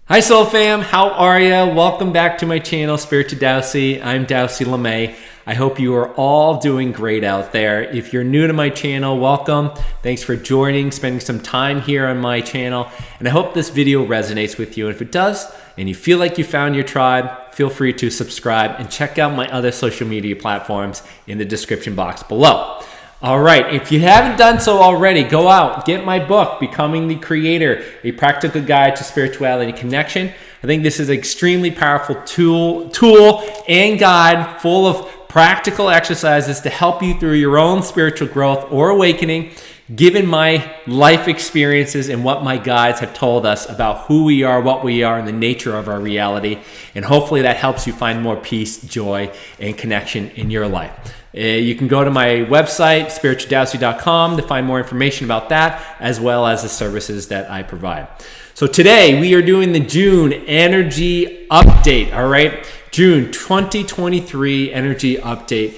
Hi Soul Fam, how are you? Welcome back to my channel, Spirit to Daosith. I'm Daosith LeMay. I hope you are all doing great out there. If you're new to my channel, welcome. Thanks for joining, spending some time here on my channel. And I hope this video resonates with you. And if it does, and you feel like you found your tribe, feel free to subscribe and check out my other social media platforms in the description box below. All right, if you haven't done so already, go out, get my book, Becoming the Creator, A Practical Guide to Spirituality Connection. I think this is an extremely powerful tool and guide full of practical exercises to help you through your own spiritual growth or awakening, given my life experiences and what my guides have told us about who we are, what we are, and the nature of our reality. And hopefully that helps you find more peace, joy, and connection in your life. You can go to my website, spiritualdaosith.com, to find more information about that, as well as the services that I provide. So today we are doing the June energy update, all right? June 2023 energy update.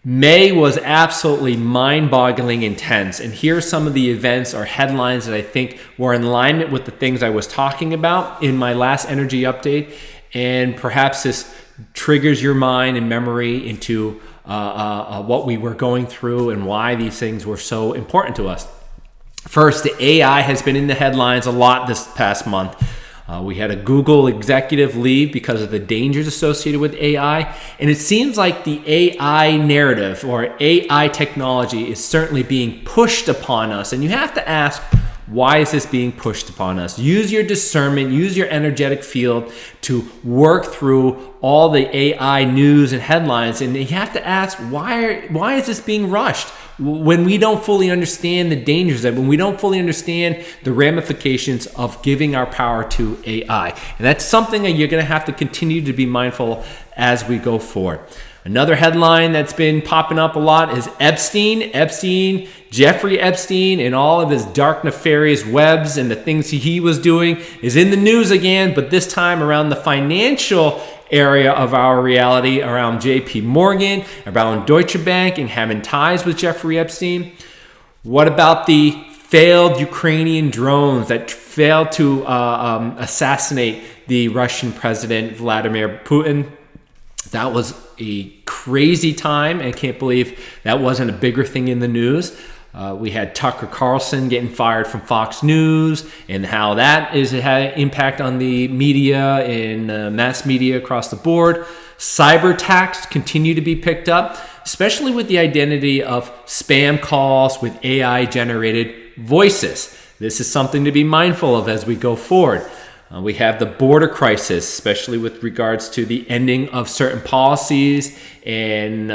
May was absolutely mind-boggling intense, and here are some of the events or headlines that I think were in alignment with the things I was talking about in my last energy update, and perhaps this triggers your mind and memory into what we were going through and why these things were so important to us. First, the AI has been in the headlines a lot this past month. We had a Google executive leave because of the dangers associated with AI. And it seems like the AI narrative or AI technology is certainly being pushed upon us. And you have to ask, why is this being pushed upon us? Use your discernment, use your energetic field to work through all the AI news and headlines. And you have to ask, why is this being rushed? When we don't fully understand the dangers of it, when we don't fully understand the ramifications of giving our power to AI. And that's something that you're going to have to continue to be mindful as we go forward. Another headline that's been popping up a lot is Jeffrey Epstein, and all of his dark, nefarious webs and the things he was doing is in the news again, but this time around the financial area of our reality, around JP Morgan, around Deutsche Bank, and having ties with Jeffrey Epstein. What about the failed Ukrainian drones that failed to assassinate the Russian president, Vladimir Putin? That was a crazy time. I can't believe that wasn't a bigger thing in the news. We had Tucker Carlson getting fired from Fox News, and how that had an impact on the media and mass media across the board. Cyber attacks continue to be picked up, especially with the identity of spam calls with AI-generated voices. This is something to be mindful of as we go forward. We have the border crisis, especially with regards to the ending of certain policies and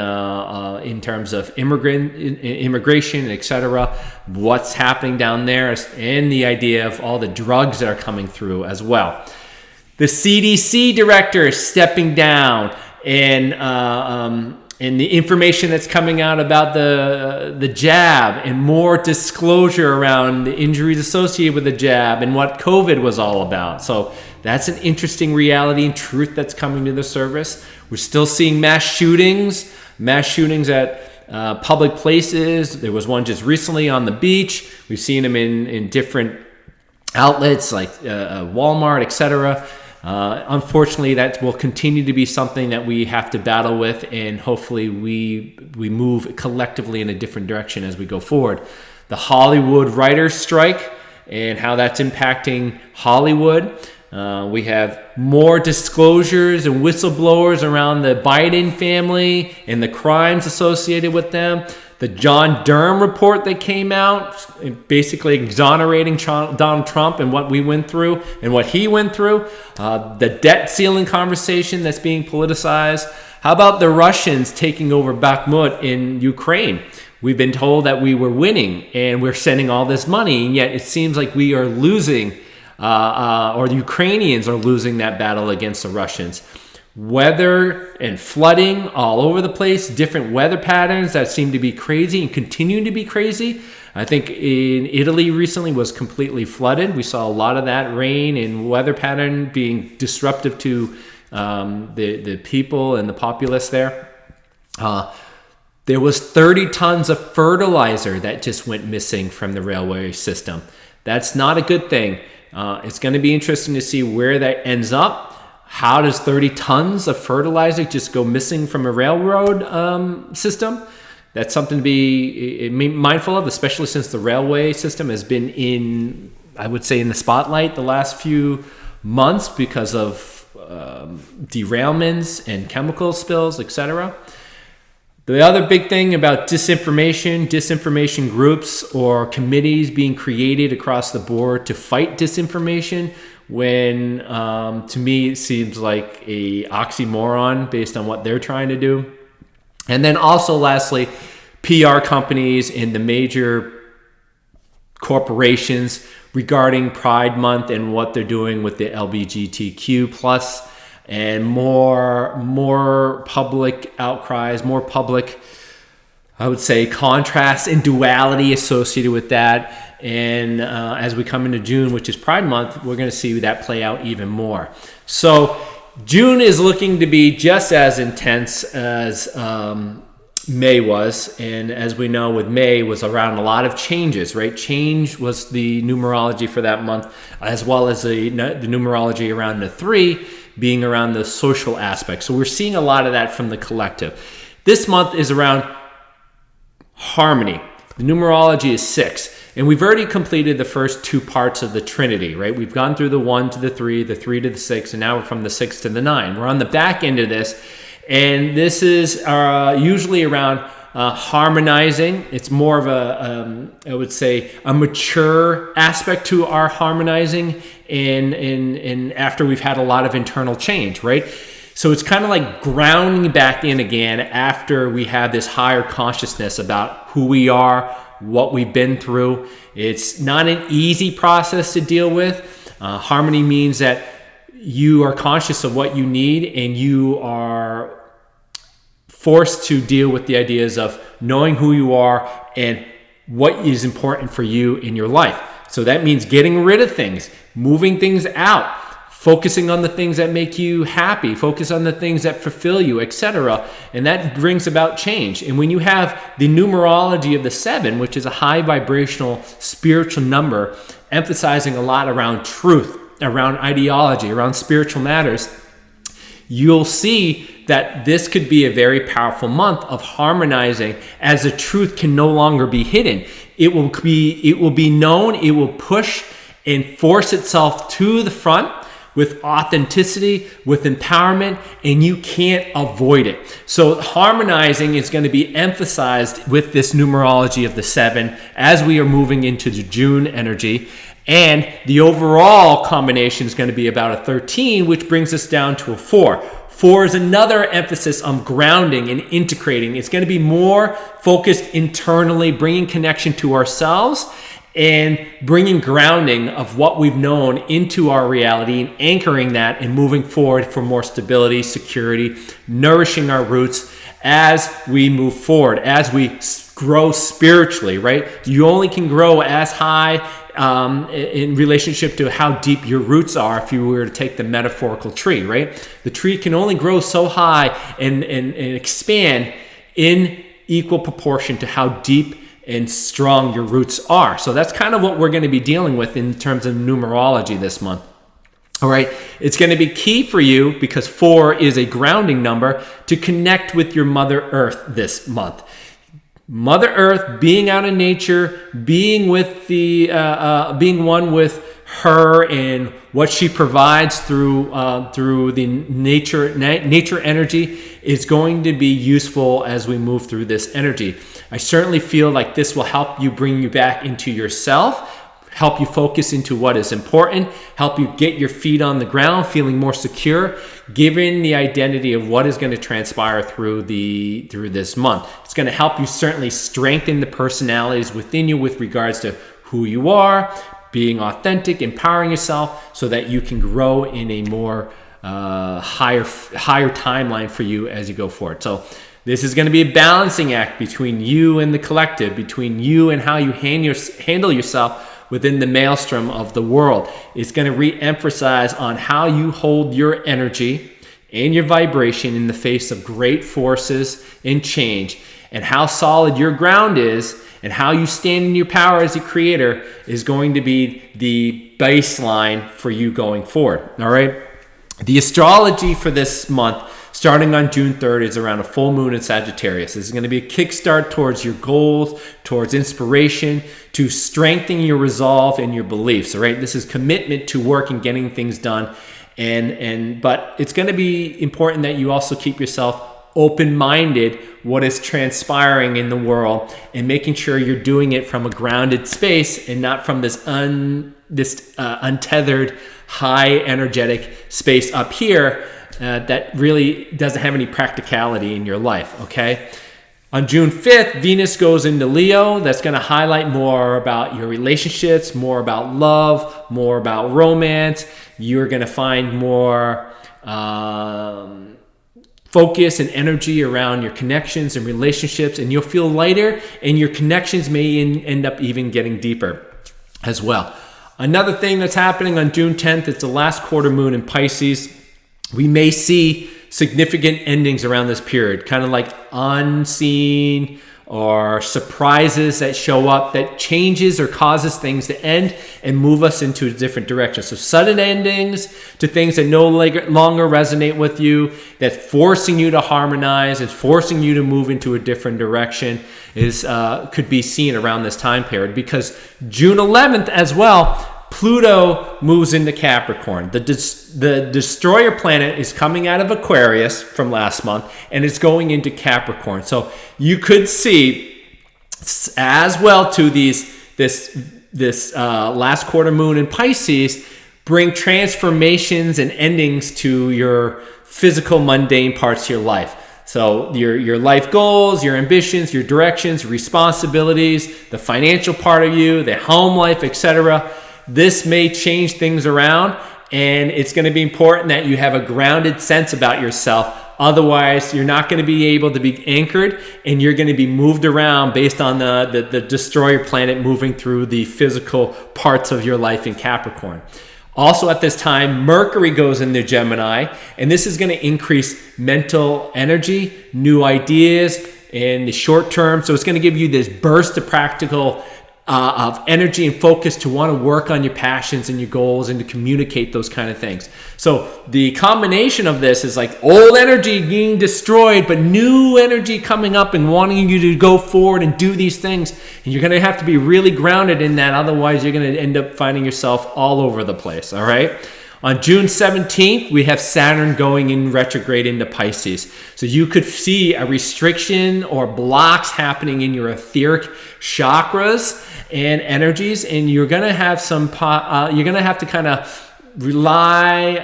in terms of immigration, etc. What's happening down there, and the idea of all the drugs that are coming through as well. The CDC director is stepping down, and the information that's coming out about the jab, and more disclosure around the injuries associated with the jab and what COVID was all about. So that's an interesting reality and truth that's coming to the surface. We're still seeing mass shootings at public places. There was one just recently on the beach. We've seen them in different outlets like Walmart, etc. Unfortunately, that will continue to be something that we have to battle with, and hopefully we move collectively in a different direction as we go forward. The Hollywood writers' strike and how that's impacting Hollywood. We have more disclosures and whistleblowers around the Biden family and the crimes associated with them. The John Durham report that came out, basically exonerating Donald Trump and what we went through and what he went through. The debt ceiling conversation that's being politicized. How about the Russians taking over Bakhmut in Ukraine? We've been told that we were winning and we're sending all this money, and yet it seems like we are losing, or the Ukrainians are losing that battle against the Russians. Weather and flooding all over the place, different weather patterns that seem to be crazy and continue to be crazy. I think in Italy recently was completely flooded. We saw a lot of that rain and weather pattern being disruptive to the people and the populace there. There was 30 tons of fertilizer that just went missing from the railway system. That's not a good thing. It's going to be interesting to see where that ends up. How does 30 tons of fertilizer just go missing from a railroad system? That's something to be mindful of, especially since the railway system has been in, I would say, in the spotlight the last few months because of derailments and chemical spills, etc. The other big thing about disinformation groups or committees being created across the board to fight disinformation, when to me it seems like a oxymoron based on what they're trying to do. And then also lastly, PR companies and the major corporations regarding Pride Month and what they're doing with the LGBTQ plus, and more public outcries, more public, I would say, contrast and duality associated with that. And as we come into June, which is Pride Month, we're going to see that play out even more. So June is looking to be just as intense as May was. And as we know, with May was around a lot of changes, right? Change was the numerology for that month, as well as the numerology around the 3 being around the social aspect. So we're seeing a lot of that from the collective. This month is around harmony. The numerology is 6. And we've already completed the first 2 parts of the Trinity, right? We've gone through the 1 to the 3, the 3 to the 6, and now we're from the 6 to the 9. We're on the back end of this, and this is usually around harmonizing. It's more of a, I would say, a mature aspect to our harmonizing, and after we've had a lot of internal change, right? So it's kind of like grounding back in again after we have this higher consciousness about who we are, what we've been through. It's not an easy process to deal with. Harmony means that you are conscious of what you need, and you are forced to deal with the ideas of knowing who you are and what is important for you in your life. So that means getting rid of things, moving things out, focusing on the things that make you happy, focus on the things that fulfill you, etc. And that brings about change. And when you have the numerology of the 7, which is a high vibrational spiritual number, emphasizing a lot around truth, around ideology, around spiritual matters, you'll see that this could be a very powerful month of harmonizing, as the truth can no longer be hidden. It will be known, it will push and force itself to the front with authenticity, with empowerment, and you can't avoid it. So harmonizing is going to be emphasized with this numerology of the 7 as we are moving into the June energy. And the overall combination is going to be about a 13, which brings us down to a 4. 4 is another emphasis on grounding and integrating. It's going to be more focused internally, bringing connection to ourselves and bringing grounding of what we've known into our reality and anchoring that and moving forward for more stability, security, nourishing our roots as we move forward, as we grow spiritually, right? You only can grow as high in relationship to how deep your roots are if you were to take the metaphorical tree, right? The tree can only grow so high and expand in equal proportion to how deep and strong your roots are. So that's kind of what we're going to be dealing with in terms of numerology this month. All right, it's going to be key for you, because 4 is a grounding number, to connect with your Mother Earth this month. Mother Earth, being out in nature, being with the, being one with her and what she provides through the nature energy is going to be useful as we move through this energy. I certainly feel like this will help you, bring you back into yourself, help you focus into what is important, help you get your feet on the ground, feeling more secure, given the identity of what is going to transpire through this month. It's going to help you certainly strengthen the personalities within you with regards to who you are, being authentic, empowering yourself so that you can grow in a more higher timeline for you as you go forward. So this is going to be a balancing act between you and the collective, between you and how you handle yourself within the maelstrom of the world. It's going to re-emphasize on how you hold your energy and your vibration in the face of great forces and change, And how solid your ground is and how you stand in your power as a creator is going to be the baseline for you going forward. All right. The astrology for this month, starting on June 3rd, is around a full moon in Sagittarius. This is going to be a kickstart towards your goals, towards inspiration, to strengthen your resolve and your beliefs. All right. This is commitment to work and getting things done. But it's going to be important that you also keep yourself open-minded what is transpiring in the world and making sure you're doing it from a grounded space and not from this untethered high energetic space up here that really doesn't have any practicality in your life. Okay. On June 5th, Venus goes into Leo. That's going to highlight more about your relationships, more about love, more about romance. You're going to find more focus and energy around your connections and relationships, and you'll feel lighter, and your connections may end up even getting deeper as well. Another thing that's happening on June 10th, it's the last quarter moon in Pisces. We may see significant endings around this period, kind of like unseen or surprises that show up that changes or causes things to end and move us into a different direction. So sudden endings to things that no longer resonate with you, that's forcing you to harmonize and forcing you to move into a different direction could be seen around this time period, because June 11th as well, Pluto moves into Capricorn. The destroyer planet is coming out of Aquarius from last month and it's going into Capricorn. So you could see as well to this last quarter moon in Pisces bring transformations and endings to your physical mundane parts of your life. So your life goals, your ambitions, your directions, your responsibilities, the financial part of you, the home life, etc. This may change things around, and it's going to be important that you have a grounded sense about yourself. Otherwise, you're not going to be able to be anchored, and you're going to be moved around based on the destroyer planet moving through the physical parts of your life in Capricorn. Also at this time, Mercury goes into Gemini, and this is going to increase mental energy, new ideas in the short term. So it's going to give you this burst of practical of energy and focus to want to work on your passions and your goals and to communicate those kind of things. So the combination of this is like old energy being destroyed, but new energy coming up and wanting you to go forward and do these things. And you're going to have to be really grounded in that. Otherwise, you're going to end up finding yourself all over the place. All right. On June 17th, we have Saturn going in retrograde into Pisces. So you could see a restriction or blocks happening in your etheric chakras and energies, and you're going to have you're going to have to kind of you're going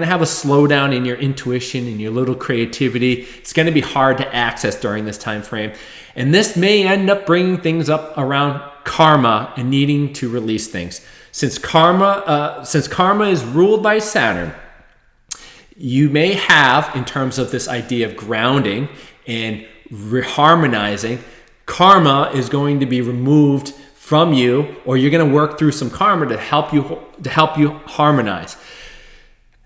to have a slowdown in your intuition and your little creativity. It's going to be hard to access during this time frame. And this may end up bringing things up around karma and needing to release things. Since karma is ruled by Saturn, you may have, in terms of this idea of grounding and harmonizing, karma is going to be removed from you, or you're going to work through some karma to help you harmonize.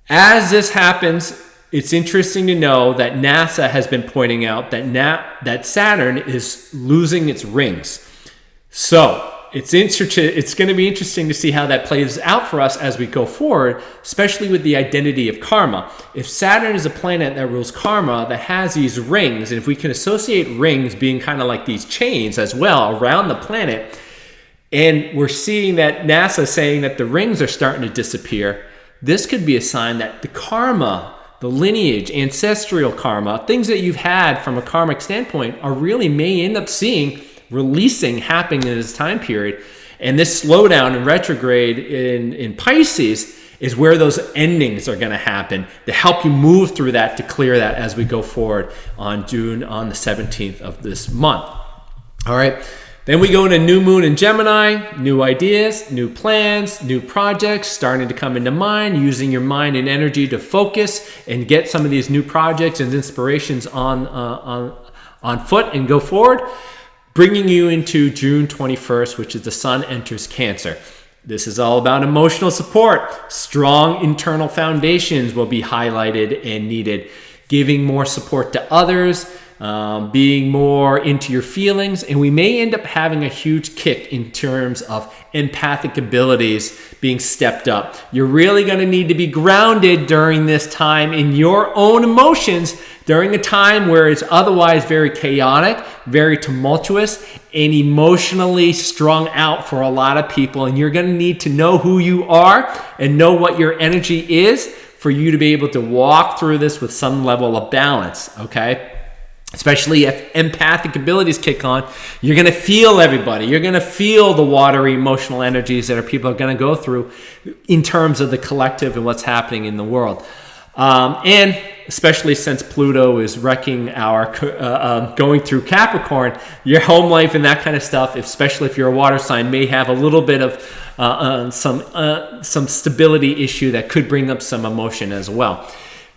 As this happens, it's interesting to know that NASA has been pointing out that Saturn is losing its rings. So it's going to be interesting to see how that plays out for us as we go forward, especially with the identity of karma. If Saturn is a planet that rules karma, that has these rings, and if we can associate rings being kind of like these chains as well around the planet, and we're seeing that NASA saying that the rings are starting to disappear, this could be a sign that the karma, the lineage, ancestral karma, things that you've had from a karmic standpoint are really may end up releasing happening in this time period. And this slowdown and retrograde in Pisces is where those endings are going to happen to help you move through that, to clear that as we go forward on the 17th of this month. All right. Then we go into new moon in Gemini, new ideas, new plans, new projects starting to come into mind, using your mind and energy to focus and get some of these new projects and inspirations on foot and go forward. Bringing you into June 21st, which is the sun enters Cancer. This is all about emotional support. Strong internal foundations will be highlighted and needed. Giving more support to others, being more into your feelings, and we may end up having a huge kick in terms of empathic abilities being stepped up. You're really going to need to be grounded during this time in your own emotions during a time where it's otherwise very chaotic, very tumultuous, and emotionally strung out for a lot of people. And you're going to need to know who you are and know what your energy is for you to be able to walk through this with some level of balance, okay? Especially if empathic abilities kick on, you're going to feel everybody. You're going to feel the watery emotional energies that people are going to go through in terms of the collective and what's happening in the world. And especially since Pluto is wrecking our going through Capricorn, your home life and that kind of stuff, especially if you're a water sign, may have a little bit of some stability issue that could bring up some emotion as well.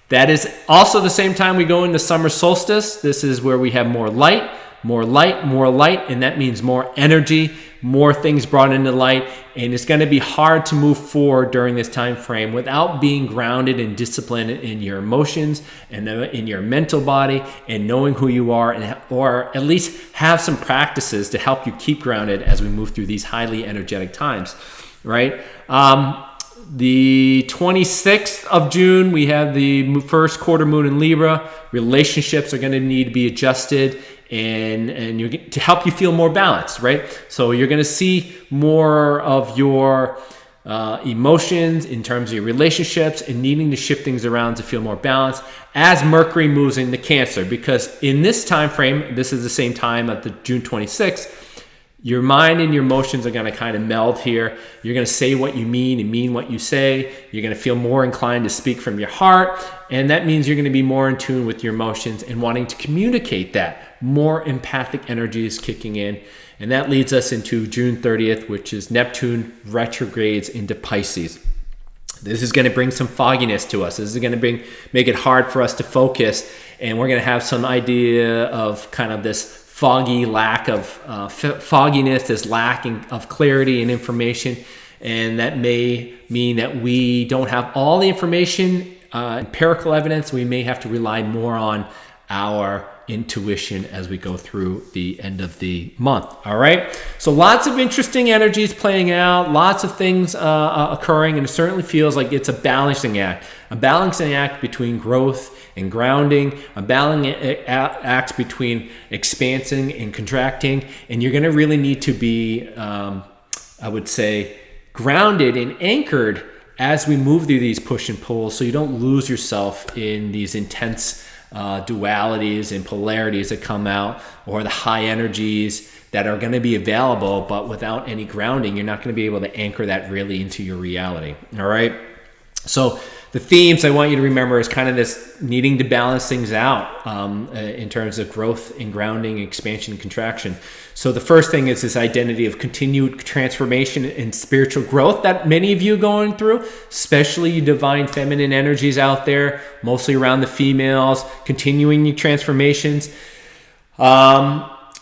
That is also the same time we go into summer solstice. This is where we have more light, and that means more energy, more things brought into light, and it's going to be hard to move forward during this time frame without being grounded and disciplined in your emotions and in your mental body and knowing who you are, or at least have some practices to help you keep grounded as we move through these highly energetic times, right? The 26th of June, we have the first quarter moon in Libra. Relationships are going to need to be adjusted and you're to help you feel more balanced, right? So you're going to see more of your emotions in terms of your relationships and needing to shift things around to feel more balanced as Mercury moves into Cancer. Because in this time frame, this is the same time at the June 26th, your mind and your emotions are going to kind of meld here. You're going to say what you mean and mean what you say. You're going to feel more inclined to speak from your heart. And that means you're going to be more in tune with your emotions and wanting to communicate that. More empathic energy is kicking in. And that leads us into June 30th, which is Neptune retrogrades into Pisces. This is going to bring some fogginess to us. This is going to make it hard for us to focus. And we're going to have some idea of kind of this foggy lack of fogginess, this lacking of clarity and information, and that may mean that we don't have all the information, empirical evidence. We may have to rely more on our intuition as we go through the end of the month. All right, so lots of interesting energies playing out, lots of things occurring, and it certainly feels like it's a balancing act between growth and grounding, a balancing act between expansing and contracting. And you're going to really need to be, I would say, grounded and anchored as we move through these push and pulls, so you don't lose yourself in these intense dualities and polarities that come out, or the high energies that are going to be available, but without any grounding, you're not going to be able to anchor that really into your reality. All right. So the themes I want you to remember is kind of this needing to balance things out in terms of growth and grounding, expansion and contraction. So the first thing is this identity of continued transformation and spiritual growth that many of you are going through, especially you divine feminine energies out there, mostly around the females, continuing your transformations.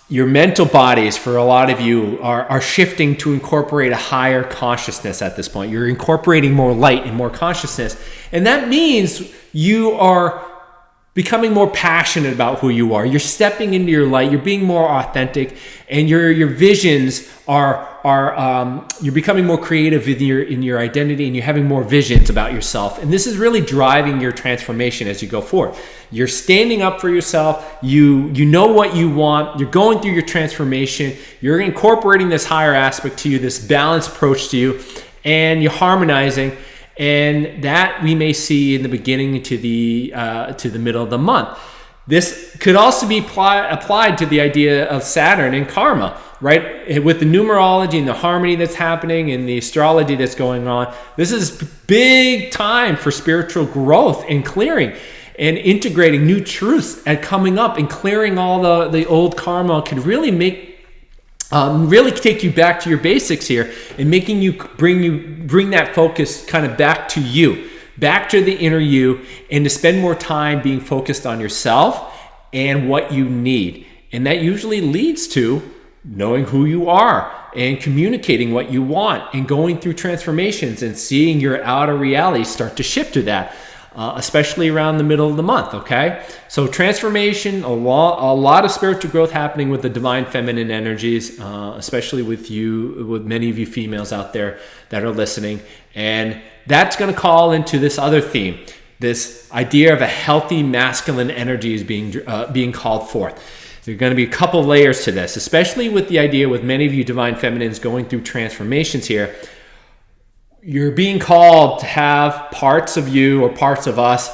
Your mental bodies, for a lot of you, are shifting to incorporate a higher consciousness at this point. You're incorporating more light and more consciousness. And that means you are becoming more passionate about who you are. You're stepping into your light. You're being more authentic. And your visions you're becoming more creative in your identity, and you're having more visions about yourself. And this is really driving your transformation as you go forward. You're standing up for yourself. You know what you want. You're going through your transformation. You're incorporating this higher aspect to you, this balanced approach to you, and you're harmonizing. And that we may see in the beginning to the middle of the month. This could also be applied to the idea of Saturn and karma, right? With the numerology and the harmony that's happening and the astrology that's going on, this is big time for spiritual growth and clearing and integrating new truths and coming up and clearing all the old karma could really really take you back to your basics here and making you bring that focus kind of back to you, back to the inner you, and to spend more time being focused on yourself and what you need. And that usually leads to knowing who you are and communicating what you want and going through transformations and seeing your outer reality start to shift to that. especially around the middle of the month, okay? So transformation, a lot of spiritual growth happening with the divine feminine energies, especially with many of you females out there that are listening. And that's going to call into this other theme. This idea of a healthy masculine energy is being called forth. There are going to be a couple layers to this, especially with the idea with many of you divine feminines going through transformations here. You're being called to have parts of you or parts of us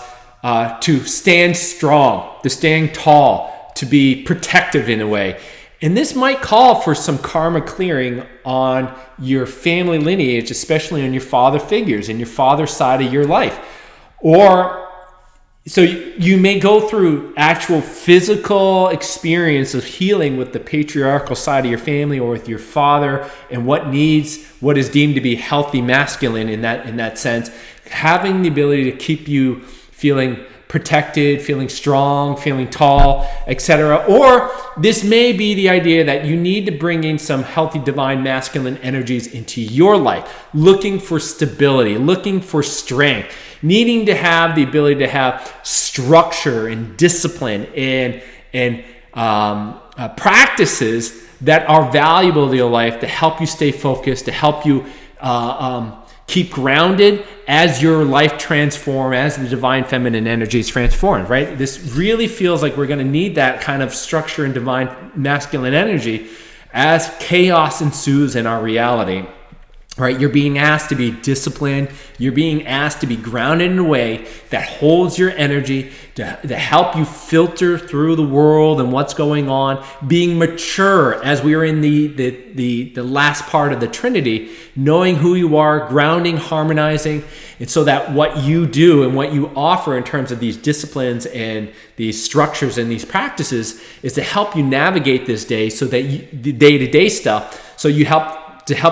to stand strong, to stand tall, to be protective in a way. And this might call for some karma clearing on your family lineage, especially on your father figures and your father's side of your life. Or so you may go through actual physical experience of healing with the patriarchal side of your family or with your father and what is deemed to be healthy masculine in that sense, having the ability to keep you feeling protected, feeling strong, feeling tall, etc. Or this may be the idea that you need to bring in some healthy divine masculine energies into your life, looking for stability, looking for strength, needing to have the ability to have structure and discipline and practices that are valuable to your life to help you stay focused, to help you keep grounded as your life transforms, as the divine feminine energy is transformed, right? This really feels like we're going to need that kind of structure and divine masculine energy as chaos ensues in our reality, right? You're being asked to be disciplined. You're being asked to be grounded in a way that holds your energy to help you filter through the world and what's going on, being mature as we are in the last part of the Trinity, knowing who you are, grounding, harmonizing, and so that what you do and what you offer in terms of these disciplines and these structures and these practices is to help you navigate this day, so that the day-to-day stuff, so you help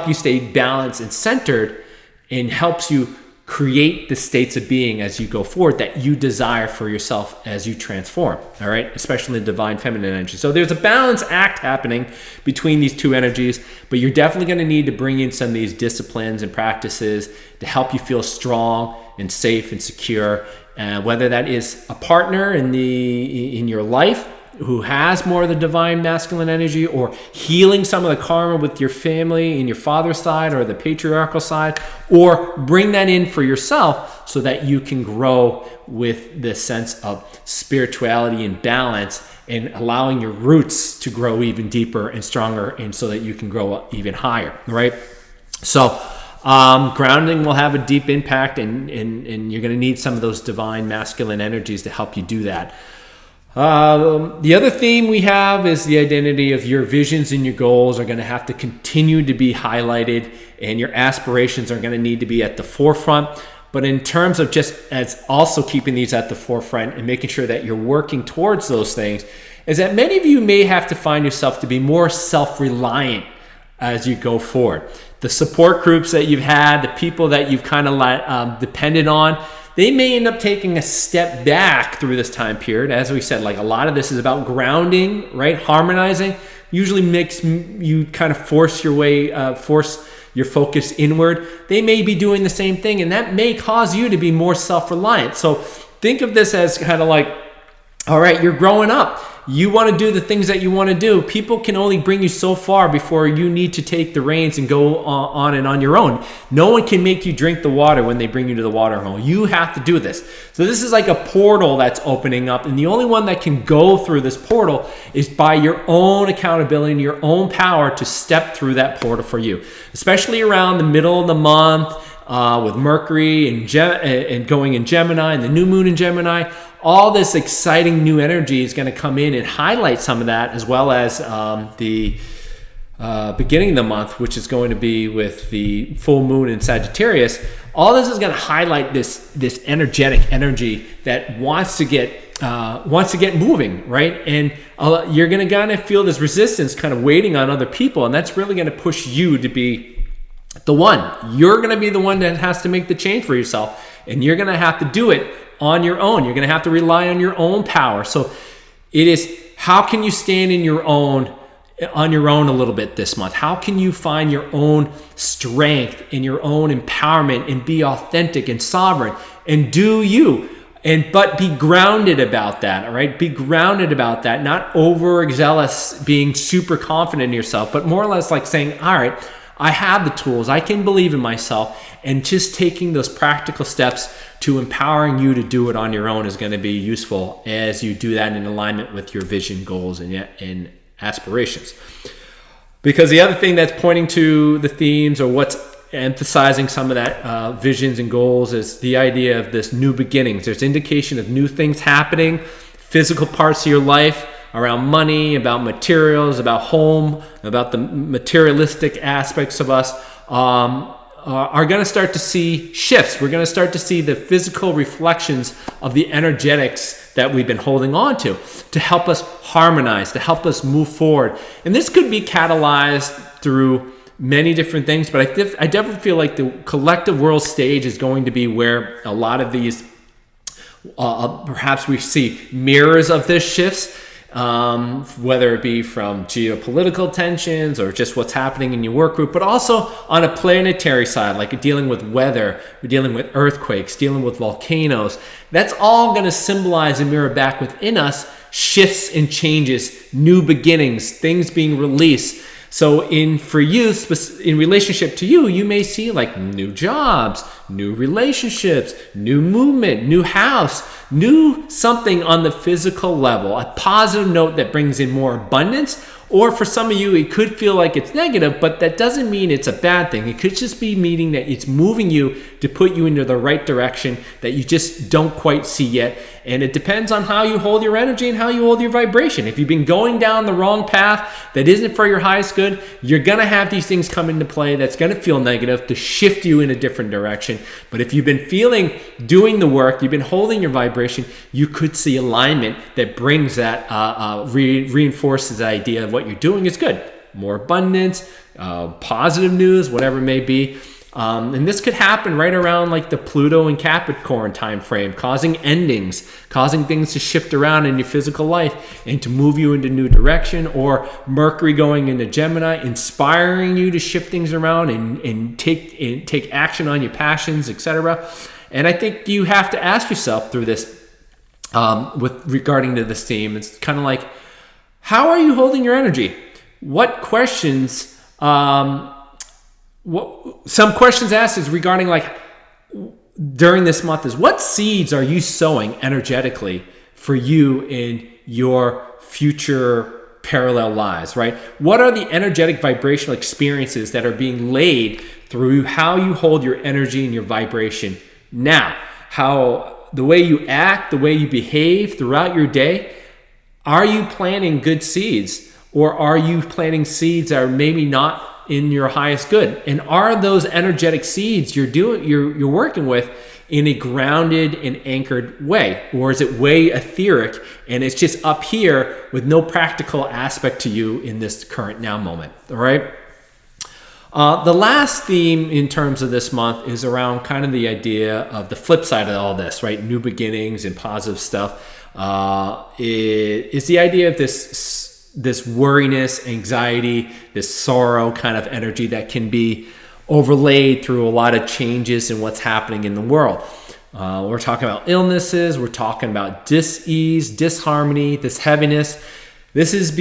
you stay balanced and centered, and helps you create the states of being as you go forward that you desire for yourself as you transform, all right? Especially the divine feminine energy. So there's a balance act happening between these two energies, but you're definitely going to need to bring in some of these disciplines and practices to help you feel strong and safe and secure, whether that is a partner in your life who has more of the divine masculine energy, or healing some of the karma with your family in your father's side or the patriarchal side, or bring that in for yourself so that you can grow with this sense of spirituality and balance, and allowing your roots to grow even deeper and stronger, and so that you can grow even higher, right? So grounding will have a deep impact, and you're going to need some of those divine masculine energies to help you do that. The other theme we have is the identity of your visions and your goals are going to have to continue to be highlighted, and your aspirations are going to need to be at the forefront. But in terms of just as also keeping these at the forefront and making sure that you're working towards those things, is that many of you may have to find yourself to be more self-reliant as you go forward. The support groups that you've had, the people that you've kind of depended on, they may end up taking a step back through this time period. As we said, like a lot of this is about grounding, right? Harmonizing usually makes you kind of force your focus inward. They may be doing the same thing, and that may cause you to be more self-reliant. So think of this as kind of like, all right, you're growing up. You want to do the things that you want to do. People can only bring you so far before you need to take the reins and go on and on your own. No one can make you drink the water when they bring you to the water hole. You have to do this. So this is like a portal that's opening up, and the only one that can go through this portal is by your own accountability and your own power to step through that portal for you, especially around the middle of the month with Mercury and going in Gemini and the new moon in Gemini. All this exciting new energy is going to come in and highlight some of that, as well as the beginning of the month, which is going to be with the full moon in Sagittarius. All this is going to highlight this energetic energy that wants to get moving, right? And you're going to kind of feel this resistance kind of waiting on other people, and that's really going to push you to be the one. You're going to be the one that has to make the change for yourself, and you're going to have to do it on your own. You're going to have to rely on your own power. So it is, how can you stand on your own a little bit this month? How can you find your own strength and your own empowerment and be authentic and sovereign and do you? But be grounded about that, all right? Be grounded about that, not overzealous, being super confident in yourself, but more or less like saying, all right, I have the tools, I can believe in myself, and just taking those practical steps to empowering you to do it on your own is going to be useful as you do that in alignment with your vision, goals, and aspirations. Because the other thing that's pointing to the themes, or what's emphasizing some of that visions and goals, is the idea of this new beginnings. There's indication of new things happening, physical parts of your life, around money, about materials, about home, about the materialistic aspects of us, are going to start to see shifts. We're going to start to see the physical reflections of the energetics that we've been holding on to help us harmonize, to help us move forward. And this could be catalyzed through many different things, but I definitely feel like the collective world stage is going to be where a lot of these, perhaps we see mirrors of this shifts, whether it be from geopolitical tensions or just what's happening in your work group, but also on a planetary side, like dealing with weather, dealing with earthquakes, dealing with volcanoes. That's all going to symbolize and mirror back within us shifts and changes, new beginnings, things being released. So for you, in relationship to you, you may see like new jobs, new relationships, new movement, new house, new something on the physical level, a positive note that brings in more abundance. Or for some of you, it could feel like it's negative, but that doesn't mean it's a bad thing. It could just be meaning that it's moving you to put you into the right direction that you just don't quite see yet. And it depends on how you hold your energy and how you hold your vibration. If you've been going down the wrong path that isn't for your highest good, you're going to have these things come into play that's going to feel negative to shift you in a different direction. But if you've been doing the work, you've been holding your vibration, you could see alignment that brings that, reinforces the idea of what you're doing is good. More abundance, positive news, whatever it may be. And this could happen right around like the Pluto and Capricorn time frame, causing endings, causing things to shift around in your physical life and to move you into new direction, or Mercury going into Gemini, inspiring you to shift things around and take action on your passions, etc. And I think you have to ask yourself through this, regarding to this theme, it's kind of like, how are you holding your energy? What questions, some questions asked is regarding like during this month is, what seeds are you sowing energetically for you in your future parallel lives, right? What are the energetic vibrational experiences that are being laid through how you hold your energy and your vibration now? How the way you act, the way you behave throughout your day, are you planting good seeds? Or are you planting seeds that are maybe not in your highest good? And are those energetic seeds you're working with in a grounded and anchored way? Or is it way etheric and it's just up here with no practical aspect to you in this current now moment? All right. The last theme in terms of this month is around kind of the idea of the flip side of all this, right? New beginnings and positive stuff. Is the idea of this worriness, anxiety, this sorrow kind of energy that can be overlaid through a lot of changes in what's happening in the world. We're talking about illnesses, we're talking about dis-ease, disharmony, this heaviness. This is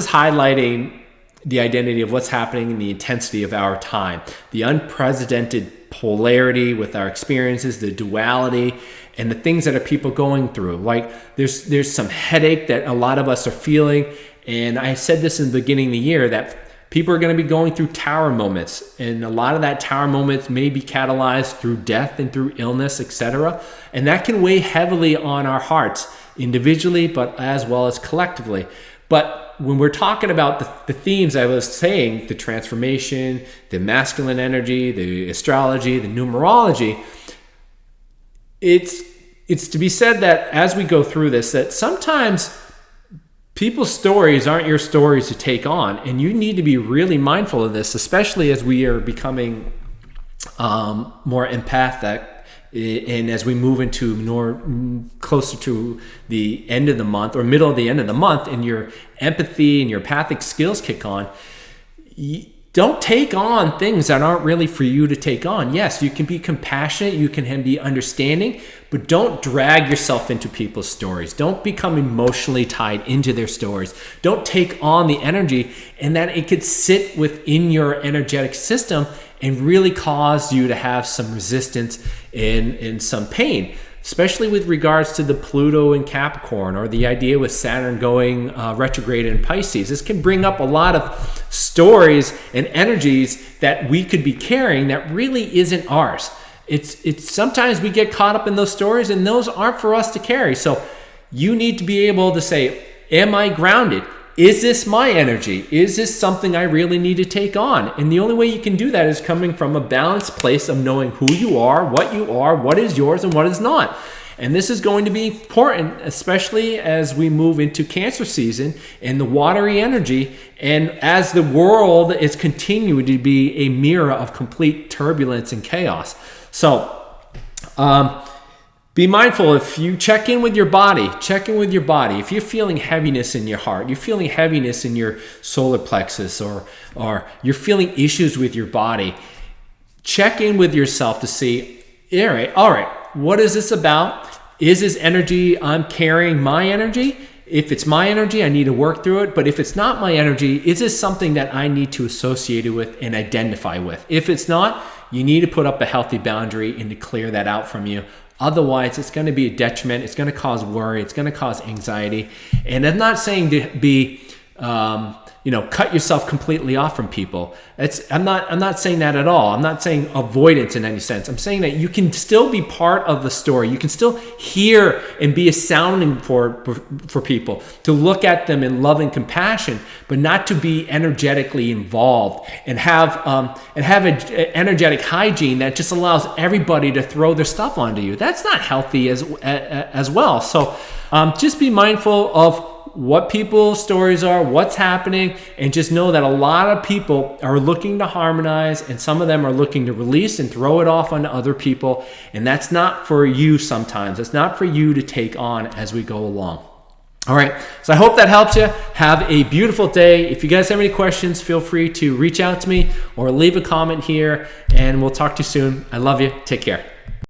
highlighting the identity of what's happening in the intensity of our time, the unprecedented polarity with our experiences, the duality, and the things that are people going through. Like there's some headache that a lot of us are feeling. And I said this in the beginning of the year that people are going to be going through tower moments. And a lot of that tower moments may be catalyzed through death and through illness, etc. And that can weigh heavily on our hearts individually, but as well as collectively. But when we're talking about the themes I was saying, the transformation, the masculine energy, the astrology, the numerology, it's to be said that as we go through this, that sometimes people's stories aren't your stories to take on, and you need to be really mindful of this, especially as we are becoming more empathic, and as we move into more closer to the end of the month or middle of the end of the month, and your empathy and your empathic skills kick on. don't take on things that aren't really for you to take on. Yes, you can be compassionate, you can be understanding, but don't drag yourself into people's stories. Don't become emotionally tied into their stories. Don't take on the energy, and that it could sit within your energetic system and really cause you to have some resistance and some pain, especially with regards to the Pluto in Capricorn, or the idea with Saturn going retrograde in Pisces. This can bring up a lot of stories and energies that we could be carrying that really isn't ours. It's sometimes we get caught up in those stories, and those aren't for us to carry. So you need to be able to say, am I grounded? Is this my energy? Is this something I really need to take on? And the only way you can do that is coming from a balanced place of knowing who you are, what is yours, and what is not. And this is going to be important, especially as we move into Cancer season and the watery energy, and as the world is continuing to be a mirror of complete turbulence and chaos. So, be mindful. If you check in with your body, If you're feeling heaviness in your heart, you're feeling heaviness in your solar plexus, or you're feeling issues with your body, check in with yourself to see, all right, what is this about? Is this energy I'm carrying my energy? If it's my energy, I need to work through it. But if it's not my energy, is this something that I need to associate it with and identify with? If it's not, you need to put up a healthy boundary and to clear that out from you. Otherwise, it's going to be a detriment. It's going to cause worry. It's going to cause anxiety. And I'm not saying to be, cut yourself completely off from people. I'm not saying that at all. I'm not saying avoidance in any sense. I'm saying that you can still be part of the story. You can still hear and be a sounding for people, to look at them in love and compassion, but not to be energetically involved and have an energetic hygiene that just allows everybody to throw their stuff onto you. That's not healthy as well. So just be mindful of what people's stories are, what's happening, and just know that a lot of people are looking to harmonize, and some of them are looking to release and throw it off on other people, and that's not for you sometimes. It's not for you to take on as we go along. All right, so I hope that helps you. Have a beautiful day. If you guys have any questions, feel free to reach out to me or leave a comment here, and we'll talk to you soon. I love you. Take care.